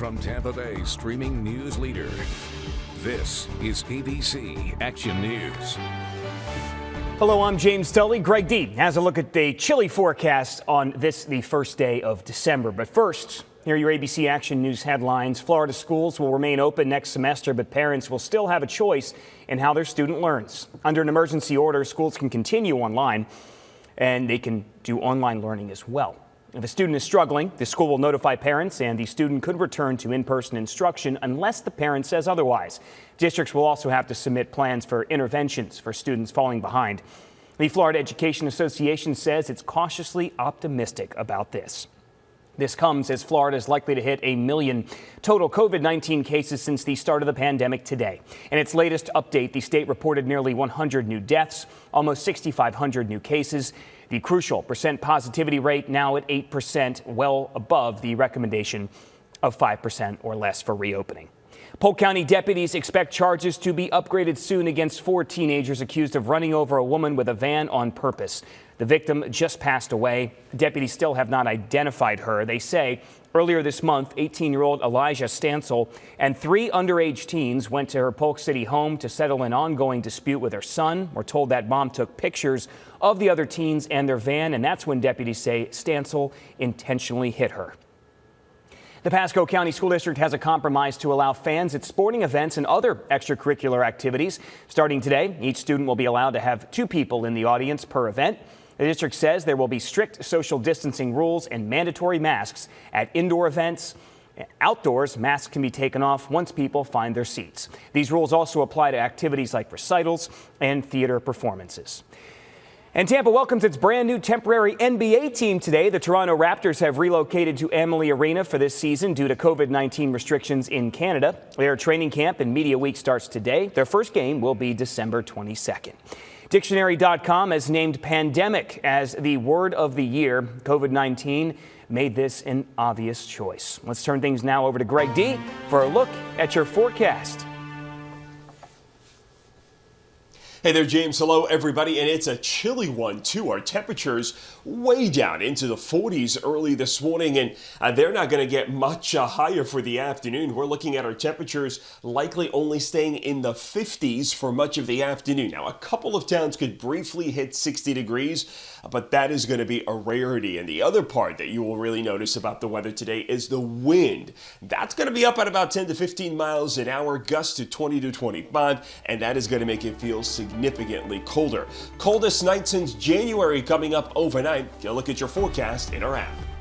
from Tampa Bay streaming news leader. This is ABC Action News. Hello, I'm James Tully. Greg D has a look at the chilly forecast on this, the first day of December. But first, here are your ABC Action News headlines. Florida schools will remain open next semester, but parents will still have a choice in how their student learns. Under an emergency order, schools can continue online, and they can do online learning as well. If a student is struggling, the school will notify parents, and the student could return to in-person instruction unless the parent says otherwise. Districts will also have to submit plans for interventions for students falling behind. The Florida Education Association says it's cautiously optimistic about this. This comes as Florida is likely to hit 1 million total COVID-19 cases since the start of the pandemic today. In its latest update, the state reported nearly 100 new deaths, almost 6,500 new cases. The crucial percent positivity rate now at 8%, well above the recommendation of 5% or less for reopening. Polk County deputies expect charges to be upgraded soon against 4 teenagers accused of running over a woman with a van on purpose. The victim just passed away. Deputies still have not identified her. They say earlier this month, 18-year-old Elijah Stansel and 3 underage teens went to her Polk City home to settle an ongoing dispute with her son. We're told that mom took pictures of the other teens and their van, and that's when deputies say Stansel intentionally hit her. The Pasco County School District has a compromise to allow fans at sporting events and other extracurricular activities. Starting today, each student will be allowed to have 2 people in the audience per event. The district says there will be strict social distancing rules and mandatory masks at indoor events. Outdoors, masks can be taken off once people find their seats. These rules also apply to activities like recitals and theater performances. And Tampa welcomes its brand new temporary NBA team today. The Toronto Raptors have relocated to Amalie Arena for this season due to COVID-19 restrictions in Canada. Their training camp and media week starts today. Their first game will be December 22nd. Dictionary.com has named pandemic as the word of the year. COVID-19 made this an obvious choice. Let's turn things now over to Greg D for a look at your forecast. Hey there, James. Hello, everybody. And it's a chilly one, too. Our temperatures way down into the 40s early this morning, and they're not going to get much higher for the afternoon. We're looking at our temperatures likely only staying in the 50s for much of the afternoon. Now, a couple of towns could briefly hit 60 degrees, but that is going to be a rarity. And the other part that you will really notice about the weather today is the wind. That's going to be up at about 10 to 15 miles an hour, gusts to 20 to 25, and that is going to make it feel significantly colder. Coldest night since January coming up overnight. You'll look at your forecast in our app.